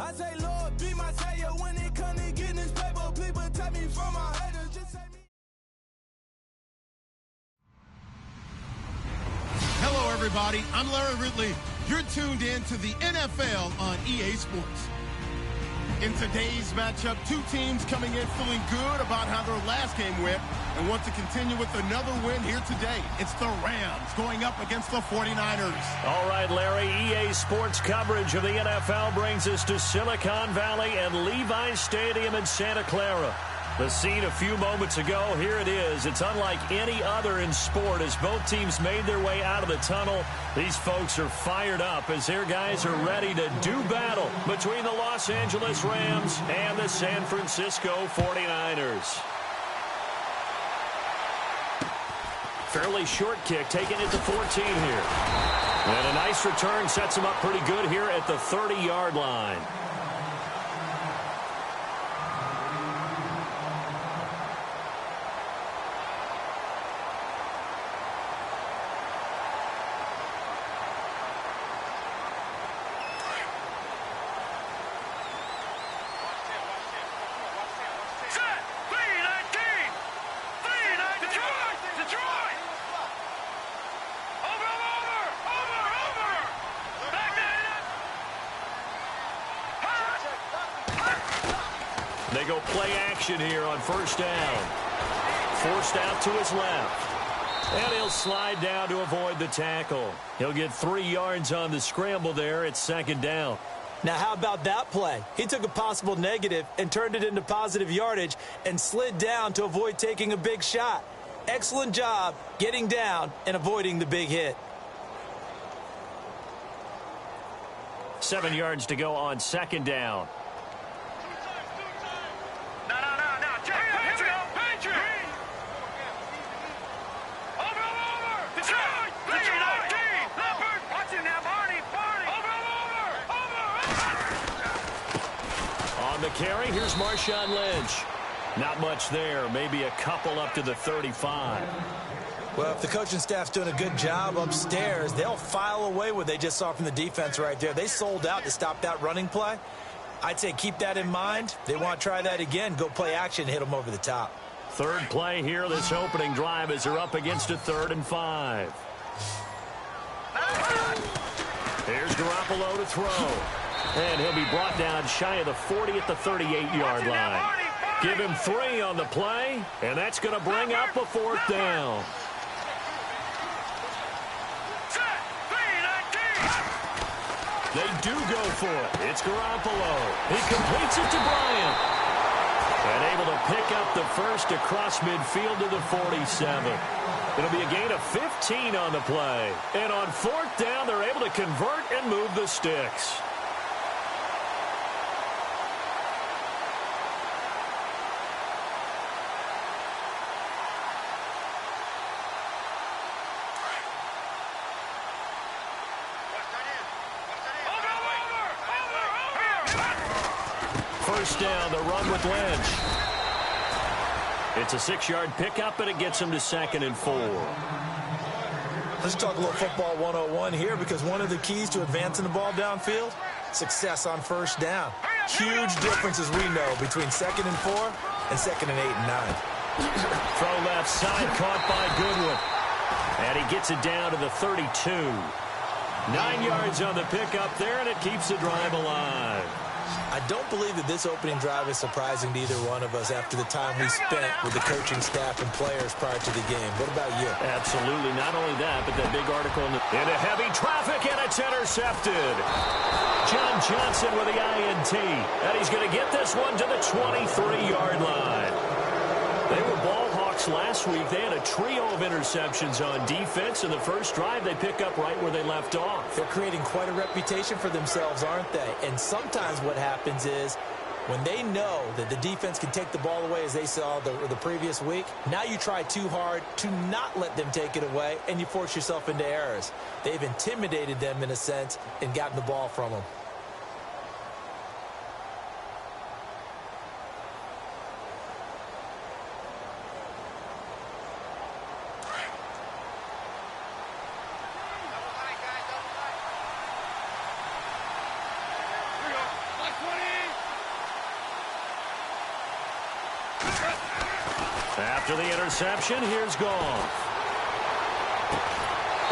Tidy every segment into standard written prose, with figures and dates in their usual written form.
I say, Lord, be my savior when it come to getting this paper. People take me from my haters. Just take me. Hello, everybody. I'm Larry Ridley. You're tuned in to the NFL on EA Sports. In today's matchup, two teams coming in feeling good about how their last game went and want to continue with another win here today. It's the Rams going up against the 49ers. All right, Larry, EA Sports coverage of the NFL brings us to Silicon Valley and Levi's Stadium in Santa Clara. The scene a few moments ago, here it is. It's unlike any other in sport as both teams made their way out of the tunnel. These folks are fired up as their guys are ready to do battle between the Los Angeles Rams and the San Francisco 49ers. Fairly short kick taken at the 14 here. And a nice return sets them up pretty good here at the 30-yard line. They go play action here on first down. Forced out to his left. And he'll slide down to avoid the tackle. He'll get 3 yards on the scramble there. It's second down. Now, how about that play? He took a possible negative and turned it into positive yardage and slid down to avoid taking a big shot. Excellent job getting down and avoiding the big hit. 7 yards to go on second down. Carry. Here's Marshawn Lynch. Not much there. Maybe a couple up to the 35. Well, if the coaching staff's doing a good job upstairs, they'll file away what they just saw from the defense right there. They sold out to stop that running play. I'd say keep that in mind. They want to try that again. Go play action, hit them over the top. Third play here, this opening drive as they're up against a 3rd and 5. Here's Garoppolo to throw. And he'll be brought down shy of the 40 at the 38-yard line. Give him 3 on the play, and that's going to bring up a 4th down. They do go for it. It's Garoppolo. He completes it to Bryant. And able to pick up the first across midfield to the 47. It'll be a gain of 15 on the play. And on 4th down, they're able to convert and move the sticks. First down, the run with Lynch. It's a 6-yard pickup, and it gets him to 2nd and 4. Let's talk a little football 101 here, because one of the keys to advancing the ball downfield, success on first down. Huge differences we know between 2nd and 4 and 2nd and 8 and 9. Throw left side, caught by Goodwin. And he gets it down to the 32. 9 yards on the pickup there, and it keeps the drive alive. I don't believe that this opening drive is surprising to either one of us after the time we spent with the coaching staff and players prior to the game. What about you? Absolutely. Not only that, but that big article into heavy traffic, and it's intercepted. John Johnson with the INT, and he's going to get this one to the 23-yard line. They were ball hawks last week. They had a trio of interceptions on defense. In the first drive, they pick up right where they left off. They're creating quite a reputation for themselves, aren't they? And sometimes what happens is when they know that the defense can take the ball away, as they saw the previous week, now you try too hard to not let them take it away, and you force yourself into errors. They've intimidated them in a sense and gotten the ball from them. Like 20 After the interception, here's Goff.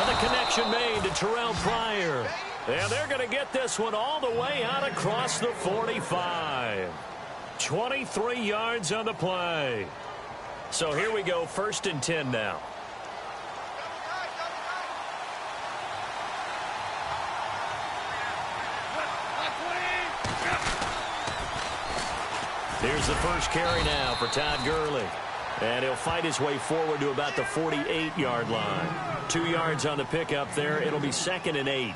And the connection made to Terrell Pryor. And they're going to get this one all the way out across the 45. 23 yards on the play. So here we go, 1st and 10 now. Here's the first carry now for Todd Gurley. And he'll fight his way forward to about the 48-yard line. 2 yards on the pickup there. It'll be 2nd and 8.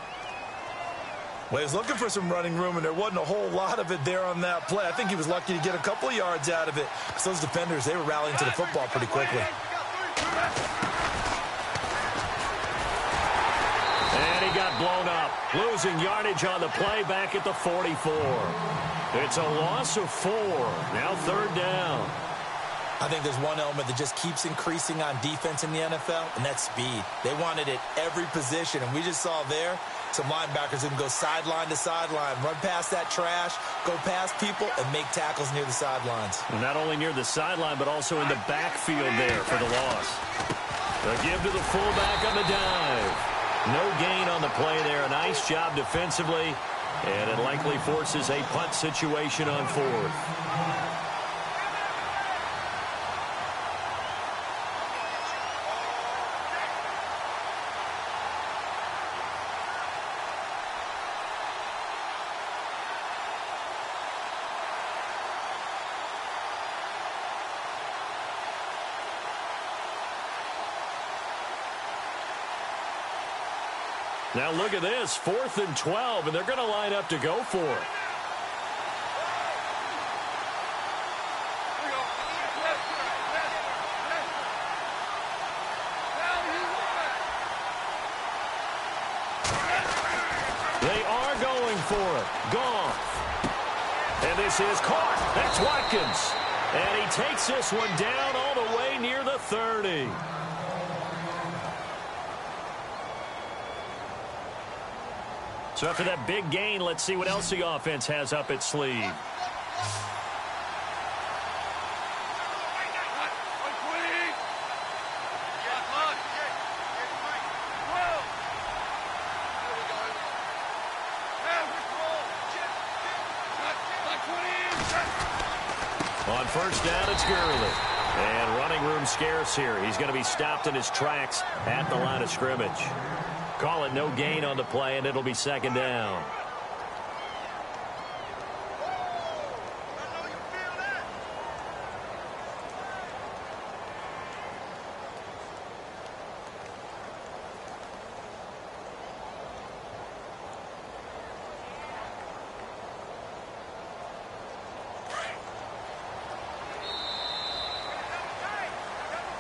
Well, he was looking for some running room, and there wasn't a whole lot of it there on that play. I think he was lucky to get a couple of yards out of it, because those defenders, they were rallying to the football pretty quickly. And he got blown up, losing yardage on the play back at the 44. It's a loss of 4. Now 3rd down. I think there's one element that just keeps increasing on defense in the NFL, and that's speed. They want it at every position, and we just saw there some linebackers who can go sideline to sideline, run past that trash, go past people, and make tackles near the sidelines. Not only near the sideline, but also in the backfield there for the loss. A give to the fullback on the dive. No gain on the play there. A nice job defensively, and it likely forces a punt situation on 4th. Now look at this, 4th and 12, and they're going to line up to go for it. They are going for it. Goff. And this is caught. That's Watkins. And he takes this one down all the way near the 30. So after that big gain, let's see what else the offense has up its sleeve. On 1st down, it's Gurley. And running room scarce here. He's going to be stopped in his tracks at the line of scrimmage. Call it no gain on the play, and it'll be 2nd down.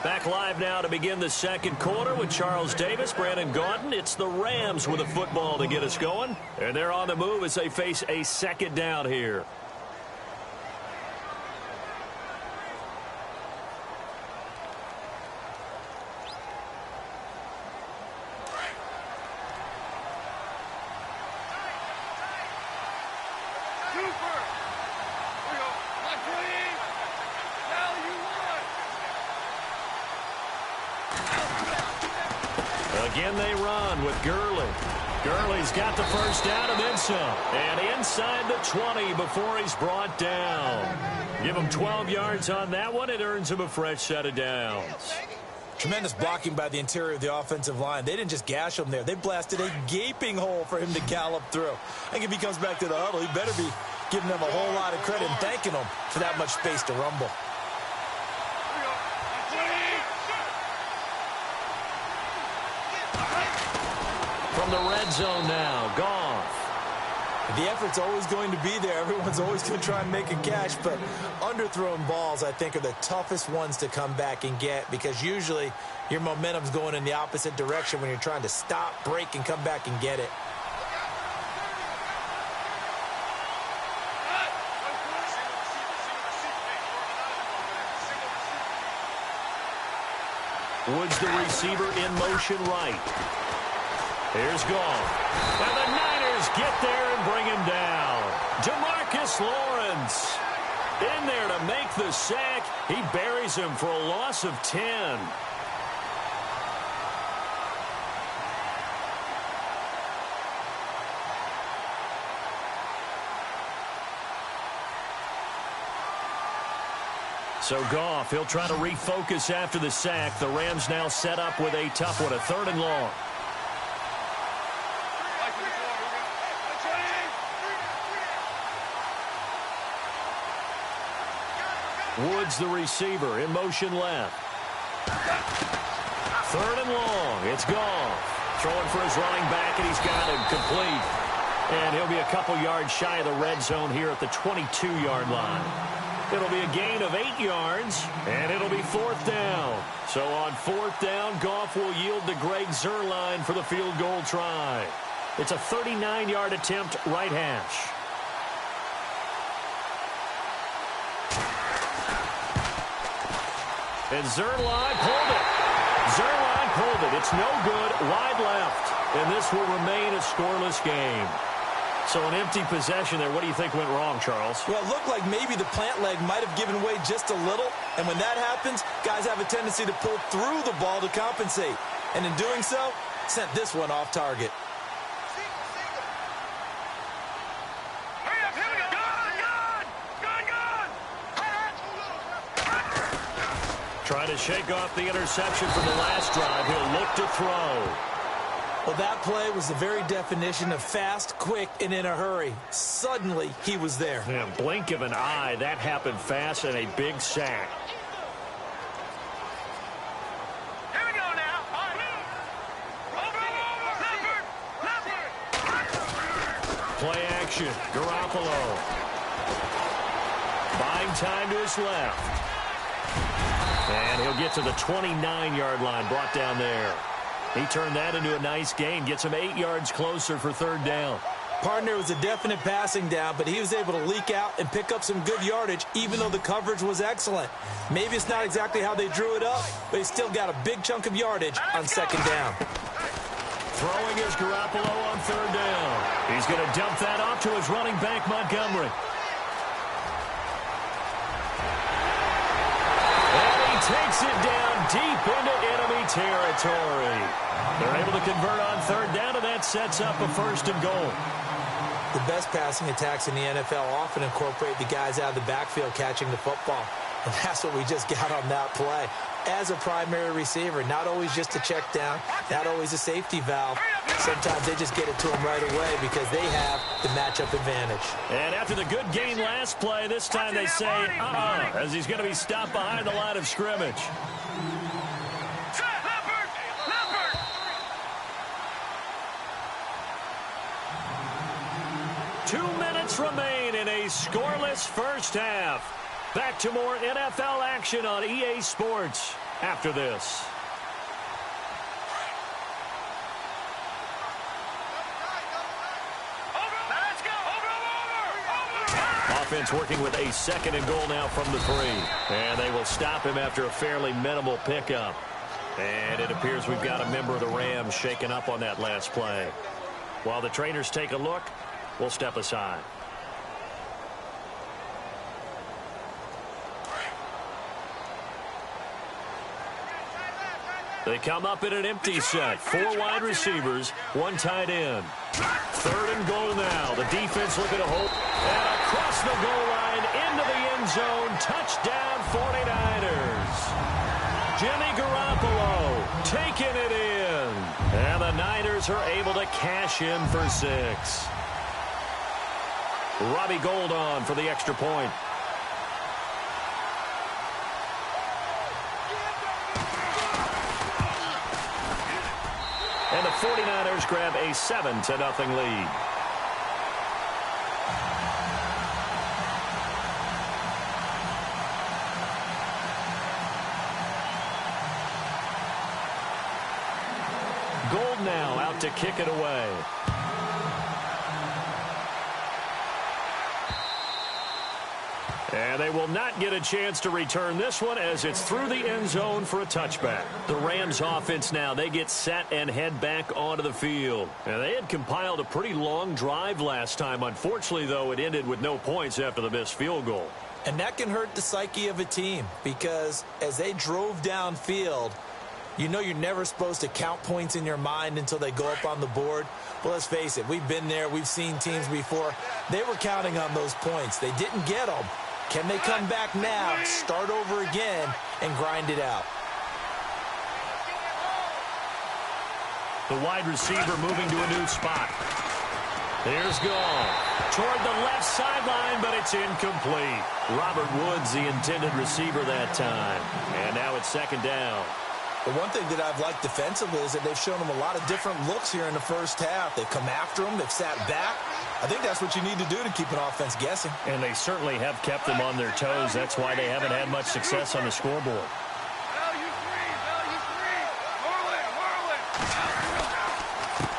Back live now to begin the 2nd quarter with Charles Davis, Brandon Gaudin. It's the Rams with a football to get us going. And they're on the move as they face a 2nd down here. Again, they run with Gurley. Gurley's got the 1st down and then some. And inside the 20 before he's brought down. Give him 12 yards on that one. It earns him a fresh set of downs. Tremendous blocking by the interior of the offensive line. They didn't just gash him there. They blasted a gaping hole for him to gallop through. I think if he comes back to the huddle, he better be giving them a whole lot of credit and thanking them for that much space to rumble. From the red zone now, Goff. The effort's always going to be there. Everyone's always going to try and make a catch, but underthrown balls, I think, are the toughest ones to come back and get because usually your momentum's going in the opposite direction when you're trying to stop, break, and come back and get it. Woods the receiver in motion right. Here's Goff. And the Niners get there and bring him down. Demarcus Lawrence. In there to make the sack. He buries him for a loss of 10. So Goff, he'll try to refocus after the sack. The Rams now set up with a tough one, a 3rd and long. Woods, the receiver, in motion left. 3rd and long. It's Goff. Throwing for his running back, and he's got him complete. And he'll be a couple yards shy of the red zone here at the 22-yard line. It'll be a gain of 8 yards, and it'll be 4th down. So on 4th down, Goff will yield to Greg Zuerlein for the field goal try. It's a 39-yard attempt, right hash. And Zuerlein pulled it. Zuerlein pulled it. It's no good. Wide left. And this will remain a scoreless game. So an empty possession there. What do you think went wrong, Charles? Well, it looked like maybe the plant leg might have given way just a little. And when that happens, guys have a tendency to pull through the ball to compensate. And in doing so, sent this one off target. Trying to shake off the interception from the last drive. He'll look to throw. Well, that play was the very definition of fast, quick, and in a hurry. Suddenly, he was there. Yeah, blink of an eye. That happened fast and a big sack. Here we go now. Play action. Garoppolo. Buying time to his left. And he'll get to the 29-yard line, brought down there. He turned that into a nice gain, gets him 8 yards closer for 3rd down. Partner was a definite passing down, but he was able to leak out and pick up some good yardage, even though the coverage was excellent. Maybe it's not exactly how they drew it up, but he still got a big chunk of yardage on 2nd down. Throwing is Garoppolo on 3rd down. He's going to dump that off to his running back, Montgomery. Takes it down deep into enemy territory. They're able to convert on 3rd down, and that sets up a 1st and goal. The best passing attacks in the NFL often incorporate the guys out of the backfield catching the football. And that's what we just got on that play. As a primary receiver, not always just a check down, not always a safety valve. Sometimes they just get it to him right away because they have the matchup advantage. And after the good gain last play, this time they say, as he's going to be stopped behind the line of scrimmage. Two minutes remain in a scoreless first half. Back to more NFL action on EA Sports after this. Offense working with a 2nd and goal now from the 3. And they will stop him after a fairly minimal pickup. And it appears we've got a member of the Rams shaken up on that last play. While the trainers take a look, we'll step aside. They come up in an empty set. 4 wide receivers, 1 tight end. 3rd and goal now. The defense looking to hold. And across the goal line into the end zone. Touchdown 49ers. Jimmy Garoppolo taking it in. And the Niners are able to cash in for 6. Robbie Gould on for the extra point. And the 49ers grab a 7-0 lead. Gould now out to kick it away. And they will not get a chance to return this one as it's through the end zone for a touchback. The Rams offense now, they get set and head back onto the field. And they had compiled a pretty long drive last time. Unfortunately, though, it ended with no points after the missed field goal. And that can hurt the psyche of a team because as they drove downfield, you know you're never supposed to count points in your mind until they go up on the board. Well, let's face it, we've been there. We've seen teams before. They were counting on those points. They didn't get them. Can they come back now, start over again, and grind it out? The wide receiver moving to a new spot. Here's Gall toward the left sideline, but it's incomplete. Robert Woods, the intended receiver that time. And now it's second down. The one thing that I've liked defensively is that they've shown them a lot of different looks here in the first half. They've come after them. They've sat back. I think that's what you need to do to keep an offense guessing. And they certainly have kept them on their toes. That's why they haven't had much success on the scoreboard.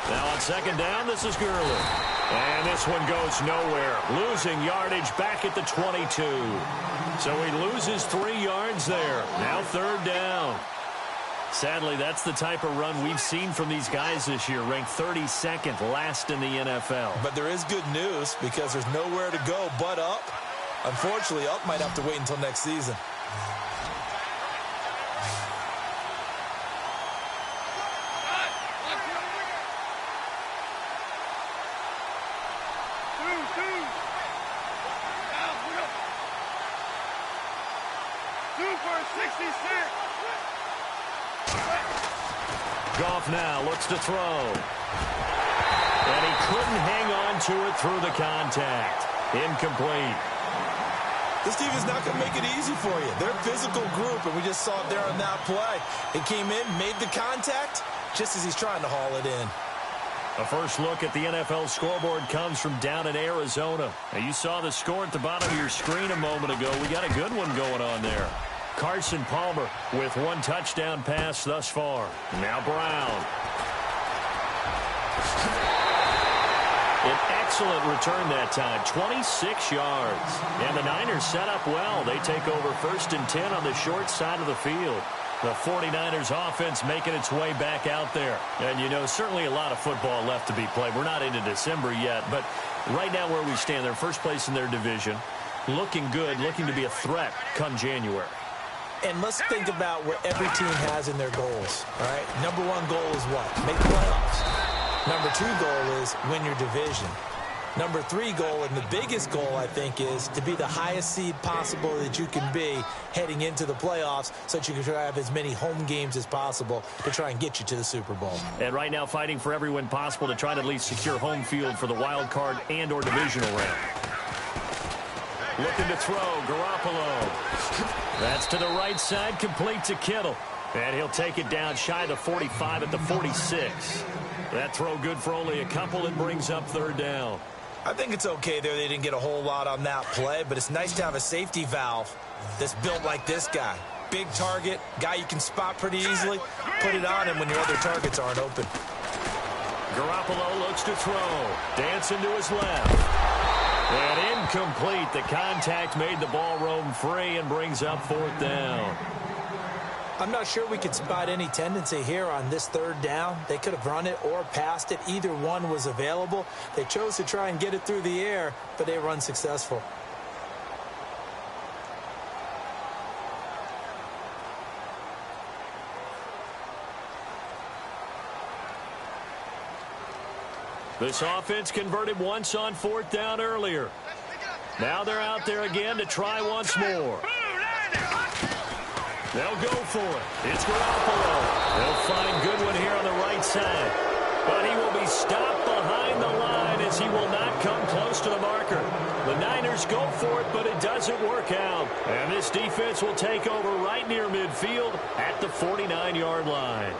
Now on second down, this is Gurley. And this one goes nowhere. Losing yardage back at the 22. So he loses 3 yards there. Now third down. Sadly, that's the type of run we've seen from these guys this year, ranked 32nd last in the NFL. But there is good news because there's nowhere to go but up. Unfortunately, up might have to wait until next season. Goff now looks to throw. And he couldn't hang on to it through the contact. Incomplete. This team is not going to make it easy for you. They're a physical group, and we just saw it there on that play. He came in, made the contact, just as he's trying to haul it in. A first look at the NFL scoreboard comes from down in Arizona. Now, you saw the score at the bottom of your screen a moment ago. We got a good one going on there. Carson Palmer with 1 touchdown pass thus far. Now Brown. An excellent return that time, 26 yards. And the Niners set up well. They take over 1st and 10 on the short side of the field. The 49ers offense making its way back out there. And, you know, certainly a lot of football left to be played. We're not into December yet, but right now where we stand, they're first place in their division. Looking good, looking to be a threat come January. And let's think about what every team has in their goals, all right? Number 1 goal is what? Make the playoffs. Number 2 goal is win your division. Number 3 goal, and the biggest goal, I think, is to be the highest seed possible that you can be heading into the playoffs so that you can try to have as many home games as possible to try and get you to the Super Bowl. And right now fighting for every win possible to try to at least secure home field for the wild card and or divisional round. Looking to throw, Garoppolo. That's to the right side, complete to Kittle. And he'll take it down shy of the 45 at the 46. That throw good for only a couple. It brings up third down. I think it's okay there. They didn't get a whole lot on that play, but it's nice to have a safety valve that's built like this guy. Big target, guy you can spot pretty easily. Put it on him when your other targets aren't open. Garoppolo looks to throw. Dancing to his left. And incomplete. The contact made the ball roam free and brings up 4th down. I'm not sure we could spot any tendency here on this third down. They could have run it or passed it. Either one was available. They chose to try and get it through the air, but they were unsuccessful. This offense converted once on 4th down earlier. Now they're out there again to try once more. They'll go for it. It's Garoppolo. They'll find Goodwin here on the right side. But he will be stopped behind the line as he will not come close to the marker. The Niners go for it, but it doesn't work out. And this defense will take over right near midfield at the 49-yard line.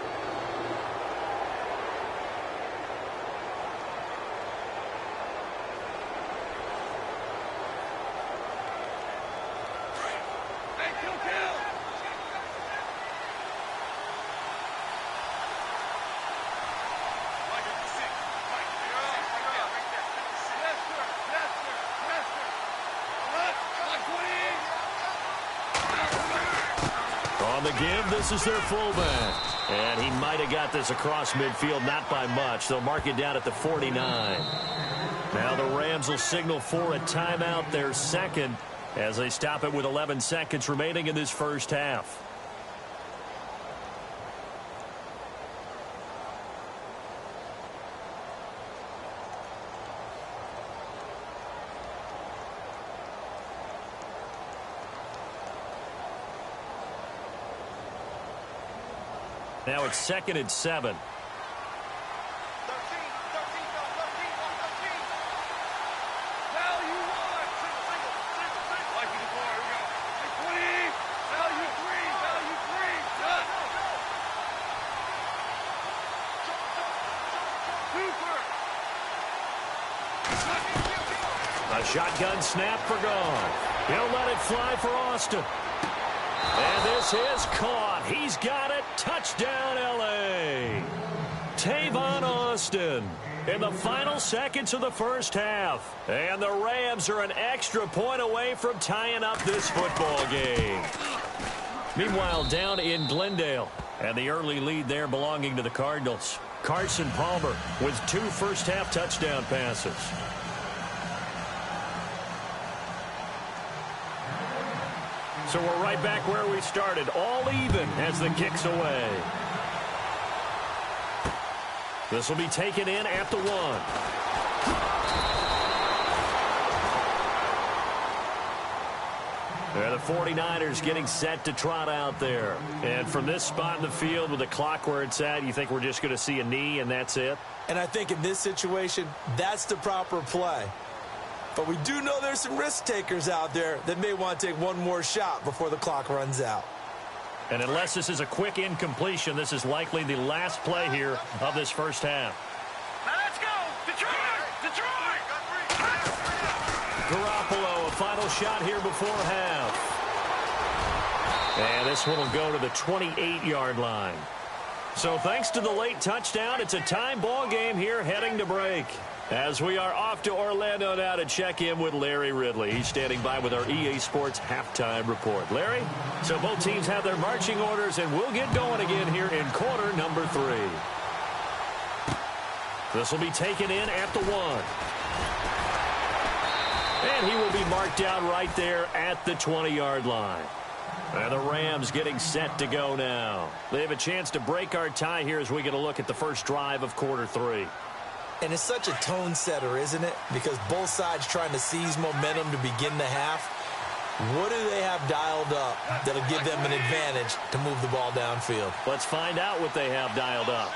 The give, this is their fullback. And he might have got this across midfield, not by much. They'll mark it down at the 49. Now the Rams will signal for a timeout, their second. as they stop it with 11 seconds remaining in this first half. Now it's 2nd and 7. A shotgun snap for gone. He'll let it fly for Austin. And this is caught. He's got it. Touchdown, L.A. Tavon Austin in the final seconds of the first half. And the Rams are an extra point away from tying up this football game. Meanwhile, down in Glendale, and the early lead there belonging to the Cardinals. Carson Palmer with 2 first-half touchdown passes. So we're right back where we started, all even as the kick's away. This will be taken in at the 1. The 49ers getting set to trot out there. And from this spot in the field with the clock where it's at, you think we're just going to see a knee and that's it? And I think in this situation, that's the proper play. But we do know there's some risk takers out there that may want to take one more shot before the clock runs out. And unless this is a quick incompletion, this is likely the last play here of this first half. Now let's go! Detroit! Garoppolo, a final shot here before half. And this one will go to the 28-yard line. So thanks to the late touchdown, it's a time ball game here heading to break. As we are off to Orlando now to check in with Larry Ridley. He's standing by with our EA Sports halftime report. Larry, so both teams have their marching orders, and we'll get going again here in quarter number 3. This will be taken in at the 1. And he will be marked down right there at the 20-yard line. And the Rams getting set to go now. They have a chance to break our tie here as we get a look at the first drive of quarter 3. And it's such a tone setter, isn't it? Because both sides trying to seize momentum to begin the half. What do they have dialed up that'll give them an advantage to move the ball downfield? Let's find out what they have dialed up.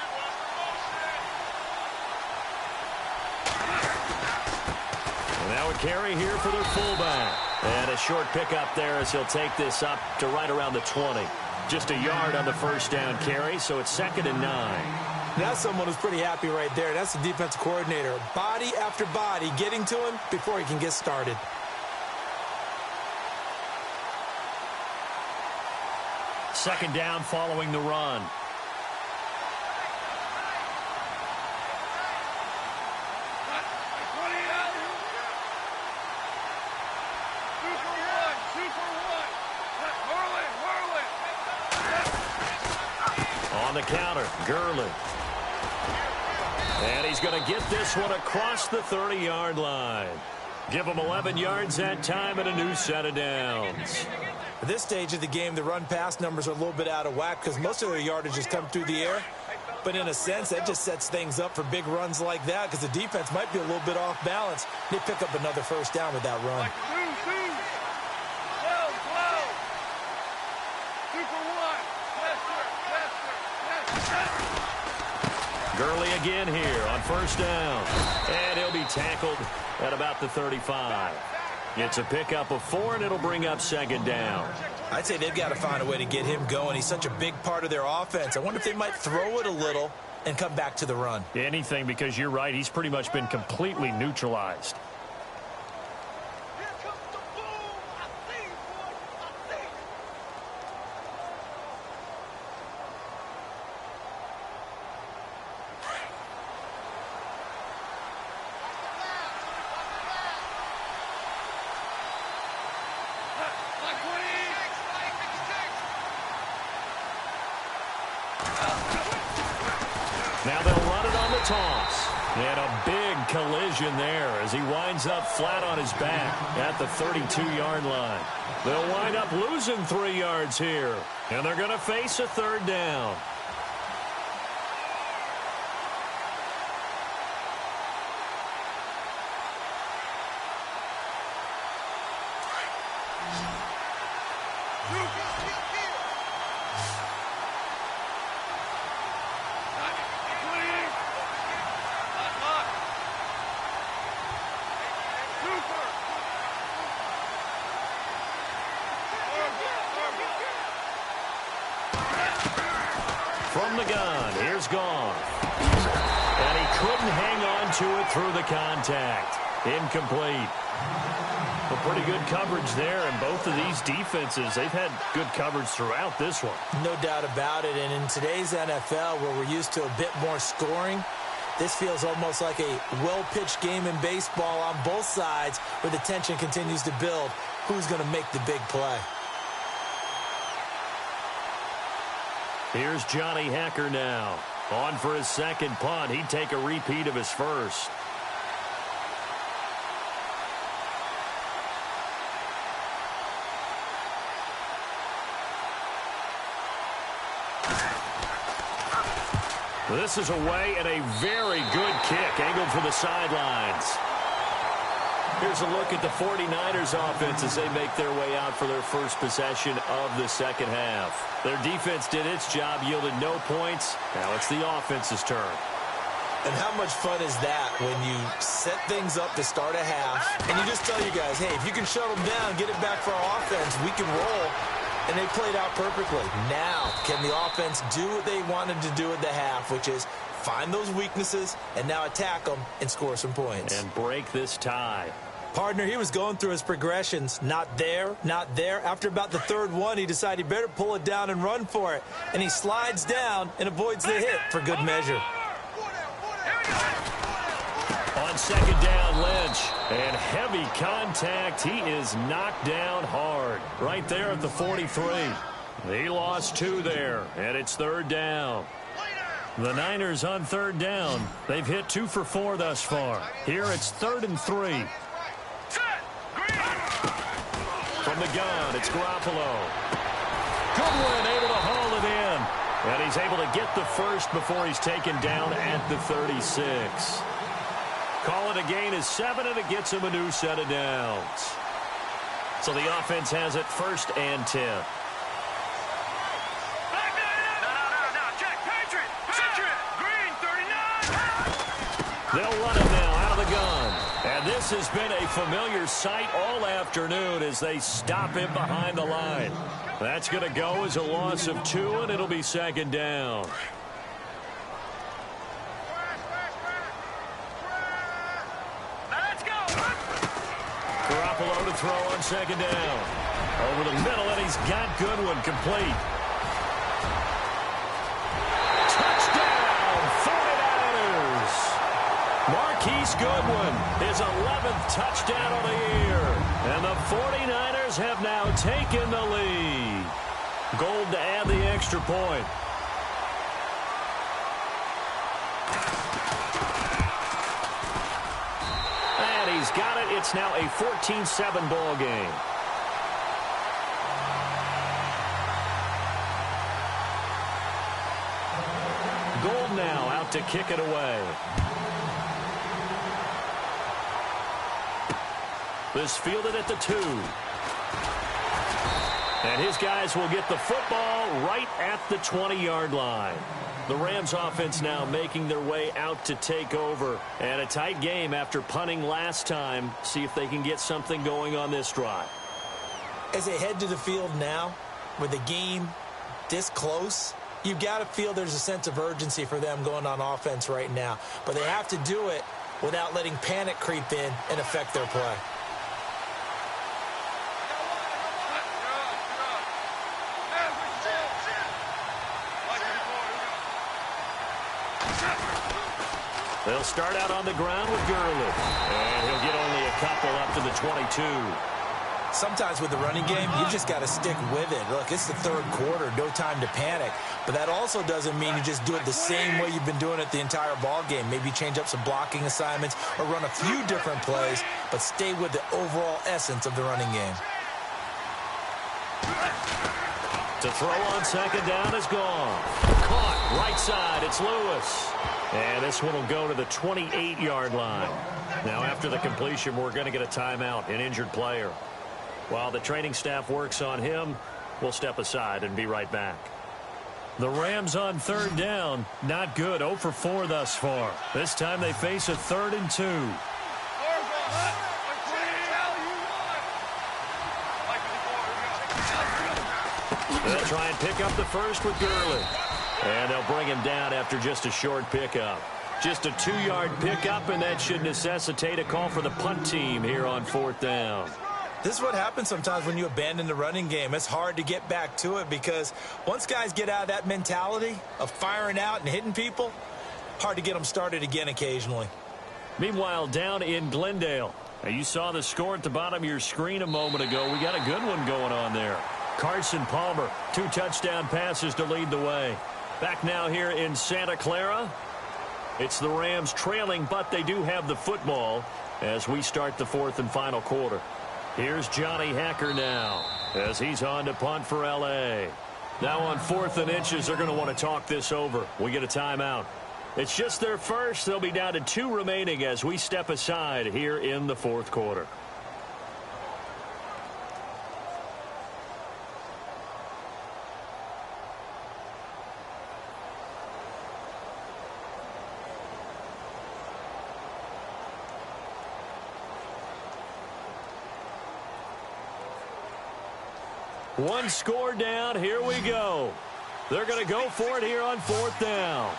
And now a carry here for their fullback. And a short pickup there as he'll take this up to right around the 20. Just a yard on the first down carry, so it's 2nd and 9. That's someone who's pretty happy right there. That's the defensive coordinator. Body after body getting to him before he can get started. Second down following the run. On the counter, Gurley. And he's going to get this one across the 30-yard line. Give him 11 yards that time and a new set of downs. At this stage of the game, the run-pass numbers are a little bit out of whack because most of their yardage has come through the air. But in a sense, that just sets things up for big runs like that because the defense might be a little bit off balance. They pick up another first down with that run. Gurley again here on first down. And he'll be tackled at about the 35. It's a pickup of 4, and it'll bring up 2nd down. I'd say they've got to find a way to get him going. He's such a big part of their offense. I wonder if they might throw it a little and come back to the run. Anything, because you're right. He's pretty much been completely neutralized. Now they'll run it on the toss. And a big collision there as he winds up flat on his back at the 32-yard line. They'll wind up losing 3 yards here, and they're going to face a 3rd down. From the gun, here's Goff. And he couldn't hang on to it through the contact. Incomplete. Well, pretty good coverage there, and both of these defenses, they've had good coverage throughout this one. No doubt about it, and in today's NFL, where we're used to a bit more scoring, this feels almost like a well-pitched game in baseball on both sides where the tension continues to build. Who's going to make the big play? Here's Johnny Hacker now. On for his second punt. He'd take a repeat of his first. This is away and a very good kick angled for the sidelines. Here's a look at the 49ers offense as they make their way out for their first possession of the second half. Their defense did its job, yielded no points. Now it's the offense's turn. And how much fun is that when you set things up to start a half and you just tell you guys, hey, if you can shut them down, get it back for our offense, we can roll. And they played out perfectly. Now, can the offense do what they wanted to do at the half, which is find those weaknesses and now attack them and score some points. And break this tie. Partner, he was going through his progressions. Not there, not there. After about the 3rd one, he decided he better pull it down and run for it. And he slides down and avoids the hit for good measure. On 2nd down, Lynch. And heavy contact. He is knocked down hard. Right there at the 43. He lost 2 there, and it's 3rd down. The Niners on 3rd down. They've hit 2 for 4 thus far. Here it's 3rd and 3. From the gun, it's Garoppolo. Goodwin able to haul it in. And he's able to get the first before he's taken down at the 36. Call it a gain of 7, and it gets him a new set of downs. So the offense has it 1st and 10. They'll run it now out of the gun. And this has been a familiar sight all afternoon as they stop him behind the line. That's going to go as a loss of 2, and it'll be 2nd down. Garoppolo to throw on 2nd down. Over the middle, and he's got Goodwin complete. Touchdown, 49ers. Marquise Goodwin, his 11th touchdown of the year. And the 49ers have now taken the lead. Gold to add the extra point. And he's got it. It's now a 14-7 ball game. Gold now out to kick it away. This fielded at the 2. And his guys will get the football right at the 20-yard line. The Rams offense now making their way out to take over. And a tight game after punting last time. See if they can get something going on this drive. As they head to the field now, with the game this close, you've got to feel there's a sense of urgency for them going on offense right now. But they have to do it without letting panic creep in and affect their play. They'll start out on the ground with Gurley. And he'll get only a couple up to the 22. Sometimes with the running game, you just got to stick with it. Look, it's the third quarter, no time to panic. But that also doesn't mean you just do it the same way you've been doing it the entire ball game. Maybe change up some blocking assignments or run a few different plays, but stay with the overall essence of the running game. To throw on second down is gone. Caught right side. It's Lewis. And this one will go to the 28-yard line. Now, after the completion, we're going to get a timeout, an injured player. While the training staff works on him, we'll step aside and be right back. The Rams on third down. Not good. 0 for 4 thus far. This time they face a 3rd and 2. They'll try and pick up the first with Gurley. And they'll bring him down after just a short pickup. Just a 2-yard pickup, and that should necessitate a call for the punt team here on 4th down. This is what happens sometimes when you abandon the running game. It's hard to get back to it because once guys get out of that mentality of firing out and hitting people, hard to get them started again occasionally. Meanwhile, down in Glendale. Now, you saw the score at the bottom of your screen a moment ago. We got a good one going on there. Carson Palmer, 2 touchdown passes to lead the way. Back now here in Santa Clara. It's the Rams trailing, but they do have the football as we start the 4th and final quarter. Here's Johnny Hacker now as he's on to punt for L.A. Now on 4th and inches, they're going to want to talk this over. We get a timeout. It's just their first. They'll be down to 2 remaining as we step aside here in the 4th quarter. One score down. Here we go. They're going to go for it here on 4th down.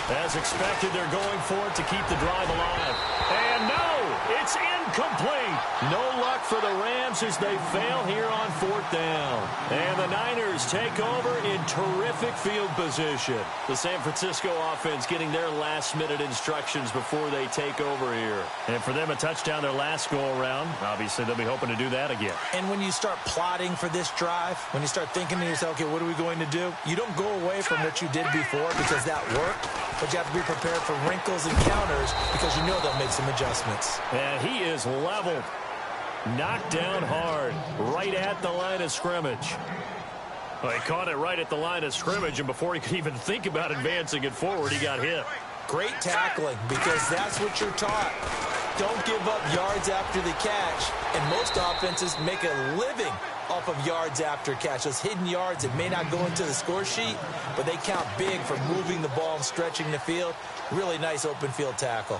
As expected, they're going for it to keep the drive alive. And no, it's incomplete. No luck for the Rams as they fail here on 4th down. And the Niners take over in terrific field position. The San Francisco offense getting their last-minute instructions before they take over here. And for them, a touchdown their last go-around. Obviously, they'll be hoping to do that again. And when you start plotting for this drive, when you start thinking to yourself, okay, what are we going to do? You don't go away from what you did before because that worked. But you have to be prepared for wrinkles and counters because you know they'll make some adjustments. And he is leveled. Knocked down hard. Right at the line of scrimmage. Well, he caught it right at the line of scrimmage, and before he could even think about advancing it forward, he got hit. Great tackling because that's what you're taught. Don't give up yards after the catch. And most offenses make a living off of yards after catch. Those hidden yards that may not go into the score sheet, but they count big for moving the ball and stretching the field. Really nice open field tackle.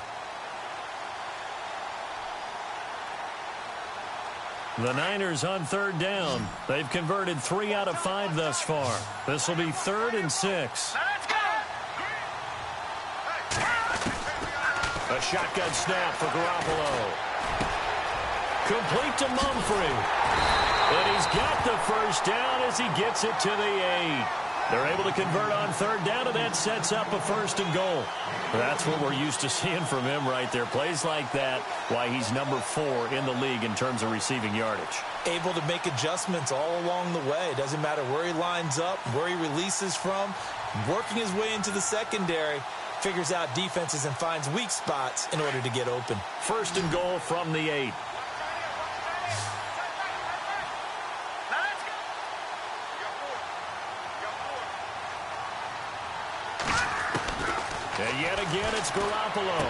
The Niners on 3rd down. They've converted 3 out of 5 thus far. This will be 3rd and 6. A shotgun snap for Garoppolo. Complete to Mumphrey. And he's got the first down as he gets it to the 8. They're able to convert on 3rd down, and that sets up a 1st and goal. That's what we're used to seeing from him right there. Plays like that, why he's number 4 in the league in terms of receiving yardage. Able to make adjustments all along the way. Doesn't matter where he lines up, where he releases from. Working his way into the secondary. Figures out defenses and finds weak spots in order to get open. 1st and goal from the 8. And yet again, it's Garoppolo.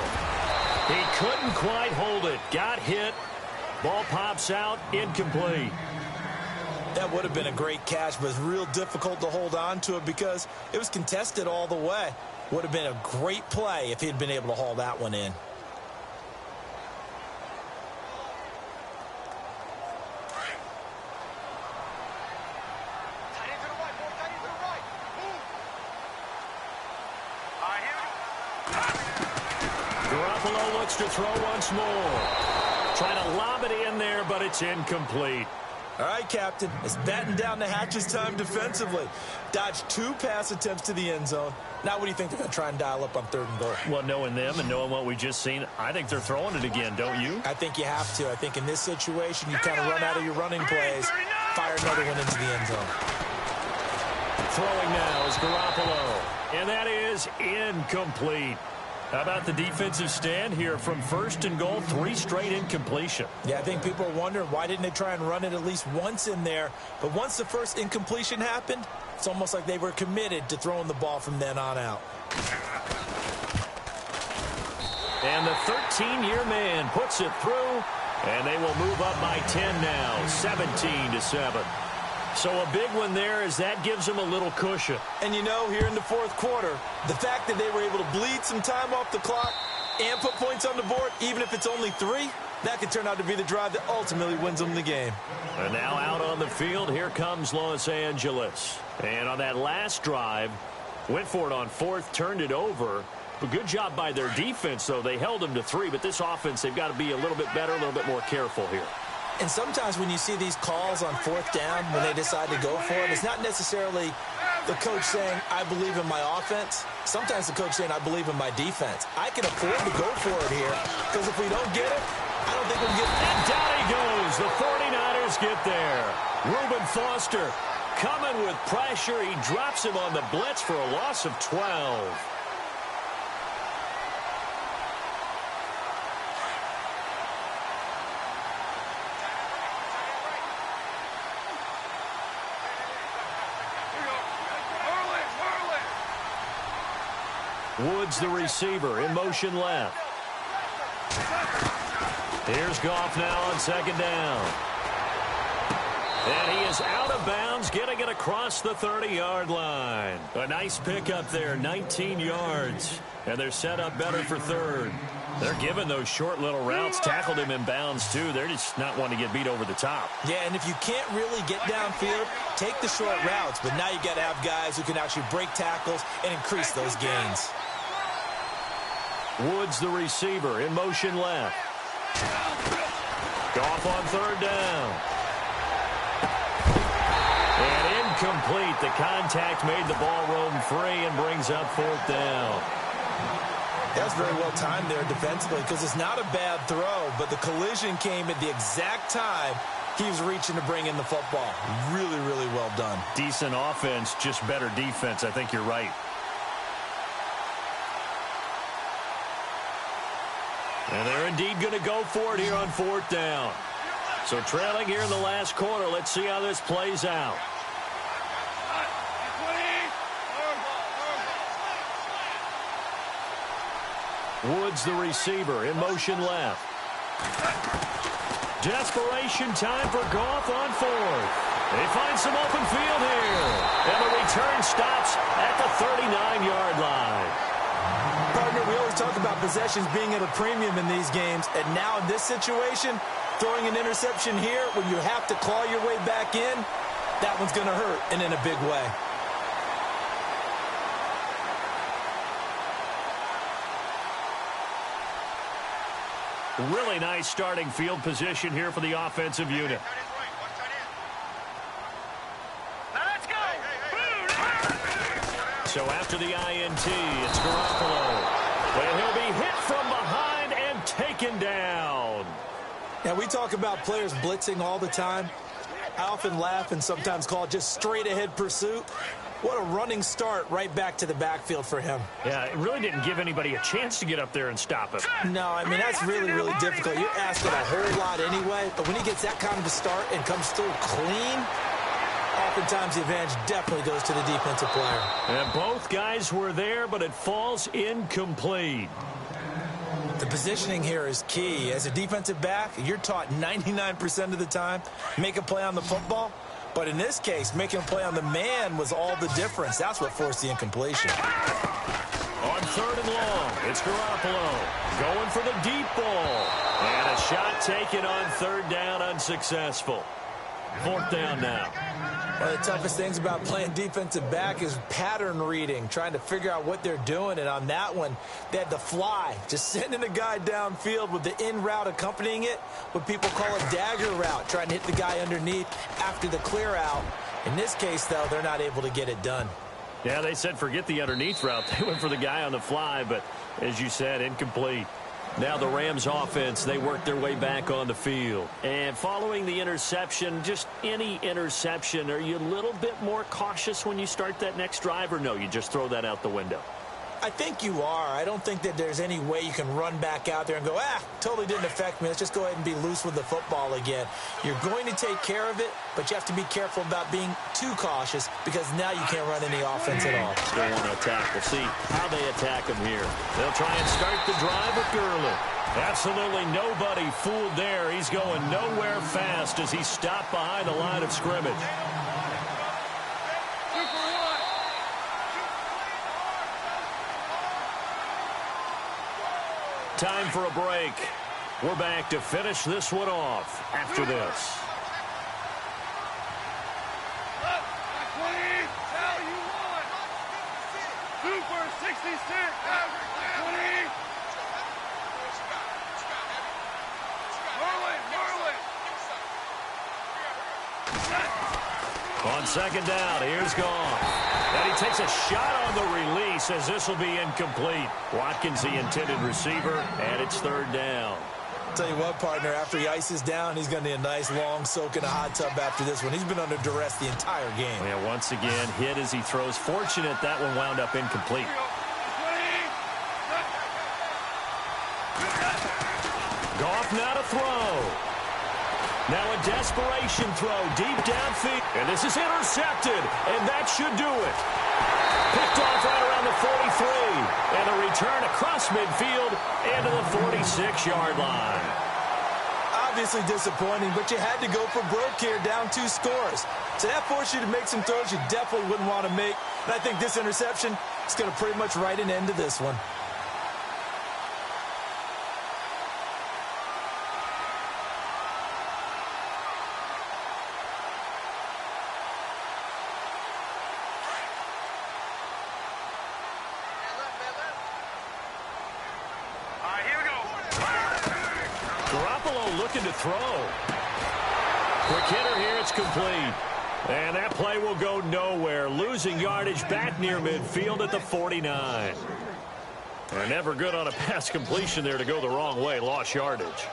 He couldn't quite hold it. Got hit. Ball pops out. Incomplete. That would have been a great catch, but it's real difficult to hold on to it because it was contested all the way. Would have been a great play if he'd been able to haul that one in. Garoppolo looks to throw once more. Trying to lob it in there, but it's incomplete. All right, Captain. It's batten down the hatches time defensively. Dodged 2 pass attempts to the end zone. Now what do you think they're going to try and dial up on 3rd and goal? Well, knowing them and knowing what we just seen, I think they're throwing it again, don't you? I think you have to. I think in this situation, you kind of run out of your running plays, fire another one into the end zone. Throwing now is Garoppolo, and that is incomplete. How about the defensive stand here from 1st and goal, 3 straight incompletion? Yeah, I think people are wondering why didn't they try and run it at least once in there. But once the first incompletion happened, it's almost like they were committed to throwing the ball from then on out. And the 13-year man puts it through, and they will move up by 10 now, 17-7. So a big one there as that gives them a little cushion. And you know, here in the 4th quarter, the fact that they were able to bleed some time off the clock and put points on the board, even if it's only 3, that could turn out to be the drive that ultimately wins them the game. And now out on the field, here comes Los Angeles. And on that last drive, went for it on 4th, turned it over. But good job by their defense, though. They held them to 3, but this offense, they've got to be a little bit better, a little bit more careful here. And sometimes when you see these calls on 4th down, when they decide to go for it, it's not necessarily the coach saying, I believe in my offense. Sometimes the coach saying, I believe in my defense. I can afford to go for it here, because if we don't get it, I don't think we'll get it. And down he goes. The 49ers get there. Reuben Foster coming with pressure. He drops him on the blitz for a loss of 12. Woods, the receiver, in motion left. Here's Goff now on 2nd down. And he is out of bounds, getting it across the 30-yard line. A nice pickup there, 19 yards. And they're set up better for 3rd. They're giving those short little routes. Tackled him in bounds, too. They're just not wanting to get beat over the top. Yeah, and if you can't really get downfield, take the short routes. But now you got to have guys who can actually break tackles and increase those gains. Woods, the receiver, in motion left. Goff on 3rd down. And incomplete. The contact made the ball roam free and brings up 4th down. That's very well timed there defensively, because it's not a bad throw, but the collision came at the exact time he was reaching to bring in the football. Really, really well done. Decent offense, just better defense. I think you're right. And they're indeed going to go for it here on 4th down. So trailing here in the last quarter. Let's see how this plays out. Woods, the receiver, in motion left. Desperation time for Goff on 4th. They find some open field here. And the return stops at the 39-yard line. Partner, we always talk about possessions being at a premium in these games, and now in this situation, throwing an interception here when you have to claw your way back in, that one's going to hurt, and in a big way. Really nice starting field position here for the offensive unit. So after the INT, it's Garoppolo. And he'll be hit from behind and taken down. Now, we talk about players blitzing all the time. I often laugh and sometimes call it just straight-ahead pursuit. What a running start right back to the backfield for him. Yeah, it really didn't give anybody a chance to get up there and stop him. No, I mean, that's really, really difficult. You're asking a whole lot anyway, but when he gets that kind of a start and comes through clean, oftentimes the advantage definitely goes to the defensive player. And both guys were there, but it falls incomplete. The positioning here is key. As a defensive back, you're taught 99% of the time, make a play on the football. But in this case, making a play on the man was all the difference. That's what forced the incompletion. On 3rd and long, it's Garoppolo going for the deep ball. And a shot taken on 3rd down, unsuccessful. 4th down now. One of the toughest things about playing defensive back is pattern reading, trying to figure out what they're doing. And on that one, they had the fly, just sending a guy downfield with the in route accompanying it, what people call a dagger route, trying to hit the guy underneath after the clear out. In this case, though, they're not able to get it done. Yeah, they said forget the underneath route. They went for the guy on the fly, but as you said, incomplete. Now the Rams offense, they work their way back on the field. And following the interception, just any interception, are you a little bit more cautious when you start that next drive, or no, you just throw that out the window? I think you are. I don't think that there's any way you can run back out there and go, totally didn't affect me. Let's just go ahead and be loose with the football again. You're going to take care of it, but you have to be careful about being too cautious because now you can't run any offense at all. Still want to attack. We'll see how they attack him here. They'll try and start the drive with Gurley. Absolutely nobody fooled there. He's going nowhere fast as he stopped behind the line of scrimmage. Time for a break. We're back to finish this one off after this. Super 66. On 2nd down, here's Goff. And he takes a shot on the release as this will be incomplete. Watkins, the intended receiver, and it's 3rd down. Tell you what, partner, after he ices down, he's going to need a nice long soak in a hot tub after this one. He's been under duress the entire game. Yeah, once again, hit as he throws. Fortunate that one wound up incomplete. Goff now to throw. Now a desperation throw deep downfield. And this is intercepted, and that should do it. Picked off right around the 43. And a return across midfield into the 46-yard line. Obviously disappointing, but you had to go for broke here, down 2 scores. So that forced you to make some throws you definitely wouldn't want to make. And I think this interception is going to pretty much write an end to this one. Looking to throw. Quick hitter here, it's complete. And that play will go nowhere. Losing yardage back near midfield at the 49. And never good on a pass completion there to go the wrong way. Lost yardage.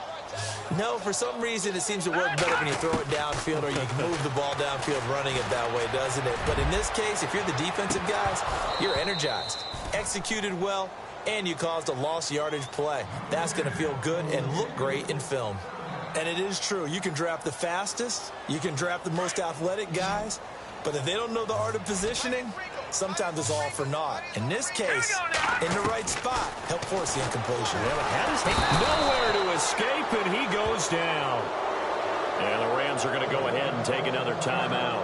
No, for some reason it seems to work better when you throw it downfield or you can move the ball downfield running it that way, doesn't it? But in this case, if you're the defensive guys, you're energized, executed well, and you caused a lost yardage play. That's going to feel good and look great in film. And it is true. You can draft the fastest. You can draft the most athletic guys. But if they don't know the art of positioning, sometimes it's all for naught. In this case, in the right spot, help force the incompletion. Nowhere to escape, and he goes down. And the Rams are going to go ahead and take another timeout.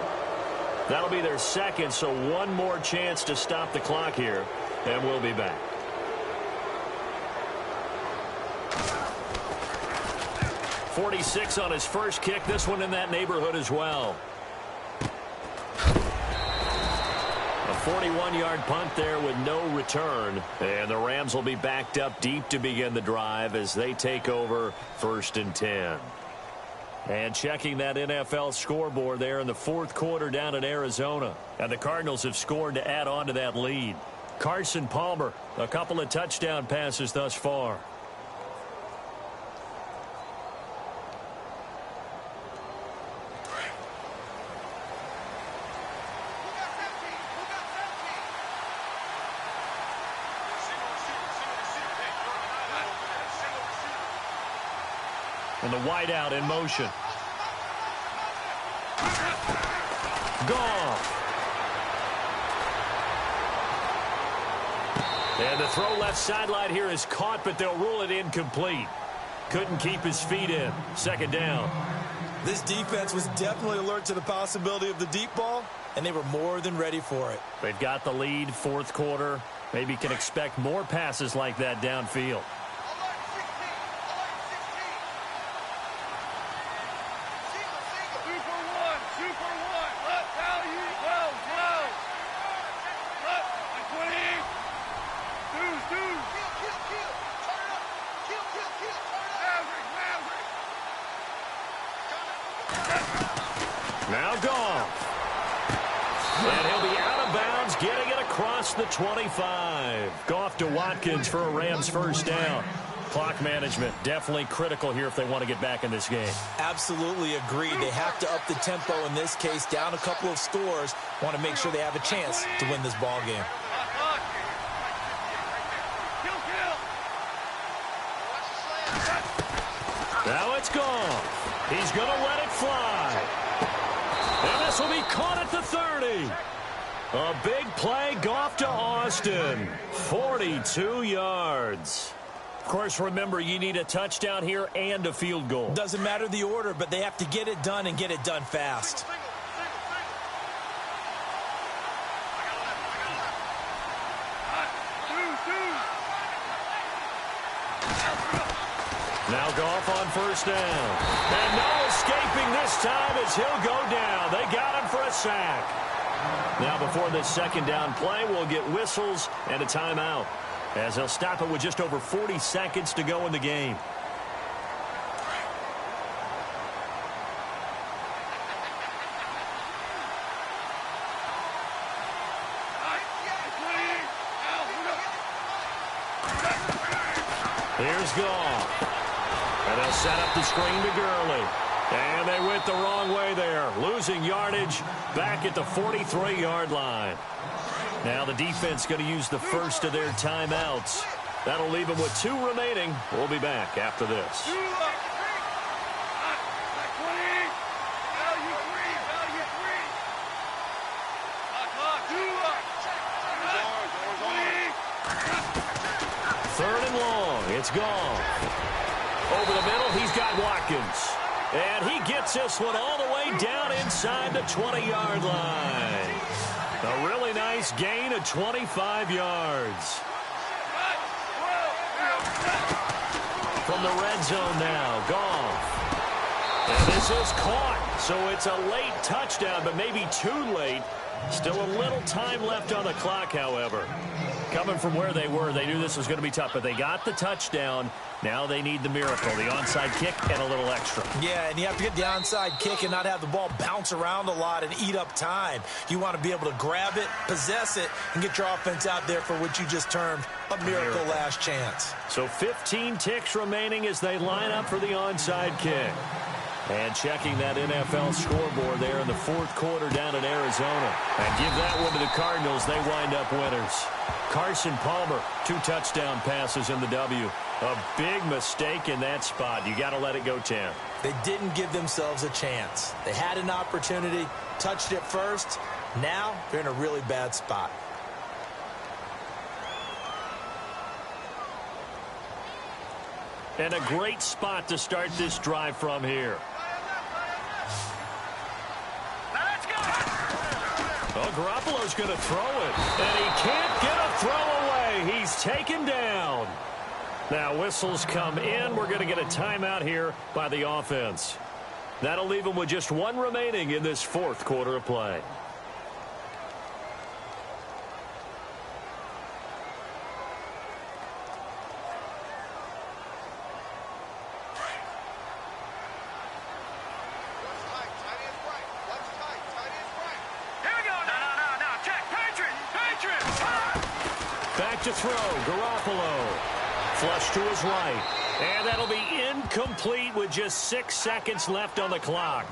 That'll be their 2nd, so one more chance to stop the clock here, and we'll be back. .46 on his first kick. This one in that neighborhood as well. A 41-yard punt there with no return. And the Rams will be backed up deep to begin the drive as they take over 1st and 10. And checking that NFL scoreboard there in the 4th quarter down in Arizona. And the Cardinals have scored to add on to that lead. Carson Palmer, a couple of touchdown passes thus far. And the wideout in motion. Goff. And the throw left sideline here is caught, but they'll rule it incomplete. Couldn't keep his feet in. 2nd down. This defense was definitely alert to the possibility of the deep ball, and they were more than ready for it. They've got the lead, 4th quarter. Maybe can expect more passes like that downfield. Now Goff. And he'll be out of bounds, getting it across the 25. Goff to Watkins for a Rams first down. Clock management definitely critical here if they want to get back in this game. Absolutely agreed. They have to up the tempo in this case, down a couple of scores. Want to make sure they have a chance to win this ball game. Now it's gone. He's going to let it fly. And this will be caught at the 30. A big play, Goff to Austin. 42 yards. Of course, remember, you need a touchdown here and a field goal. Doesn't matter the order, but they have to get it done and get it done fast. Now Goff on first down. And no escaping this time as he'll go down. They got him for a sack. Now before this second down play, we'll get whistles and a timeout, as they'll stop it with just over 40 seconds to go in the game. Here's Goff. And they'll set up the screen to Gurley. And they went the wrong way there, losing yardage back at the 43-yard line. Now the defense going to use the first of their timeouts. That'll leave them with 2 remaining. We'll be back after this. Third and long. It's gone. Over the middle, he's got Watkins. And he gets this one all the way down inside the 20-yard line. A really nice gain of 25 yards. From the red zone now, Goff. And this is caught, so it's a late touchdown, but maybe too late. Still a little time left on the clock, however. Coming from where they were, they knew this was going to be tough, but they got the touchdown. Now they need the miracle, the onside kick and a little extra. Yeah, and you have to get the onside kick and not have the ball bounce around a lot and eat up time. You want to be able to grab it, possess it, and get your offense out there for what you just termed a miracle last chance. So 15 ticks remaining as they line up for the onside kick. And checking that NFL scoreboard there in the fourth quarter down in Arizona. And give that one to the Cardinals. They wind up winners. Carson Palmer, 2 touchdown passes in the W. A big mistake in that spot. You got to let it go 10. They didn't give themselves a chance. They had an opportunity, touched it first. Now they're in a really bad spot. And a great spot to start this drive from here. Oh, Garoppolo's going to throw it. And he can't get a throw away. He's taken down. Now whistles come in. We're going to get a timeout here by the offense. That'll leave them with just 1 remaining in this fourth quarter of play. Back to throw, Garoppolo. Flush to his right. And that'll be incomplete with just 6 seconds left on the clock.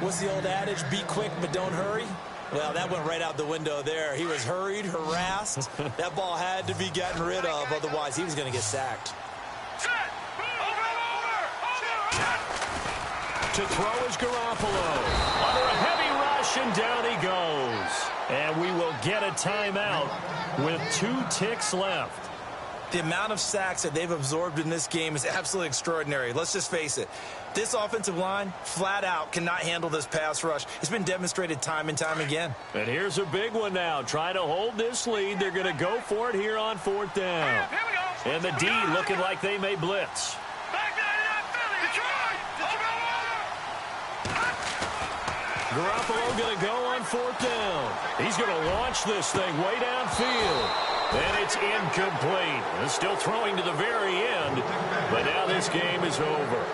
What's the old adage? Be quick, but don't hurry. Well, that went right out the window there. He was hurried, harassed. That ball had to be gotten rid of, otherwise he was going to get sacked. To throw is Garoppolo. Under a heavy rush, and down he goes. And we will get a timeout with 2 ticks left. The amount of sacks that they've absorbed in this game is absolutely extraordinary. Let's just face it. This offensive line, flat out, cannot handle this pass rush. It's been demonstrated time and time again. And here's a big one now. Trying to hold this lead. They're going to go for it here on 4th down. And the D looking like they may blitz. Garoppolo going to go on 4th down. He's going to launch this thing way downfield. And it's incomplete. He's still throwing to the very end. But now this game is over.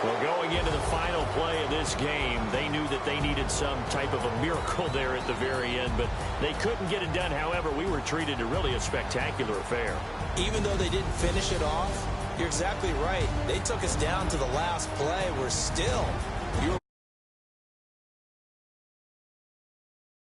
Well, going into the final play of this game, they knew that they needed some type of a miracle there at the very end, but they couldn't get it done. However, we were treated to really a spectacular affair. Even though they didn't finish it off, you're exactly right. They took us down to the last play. We're still...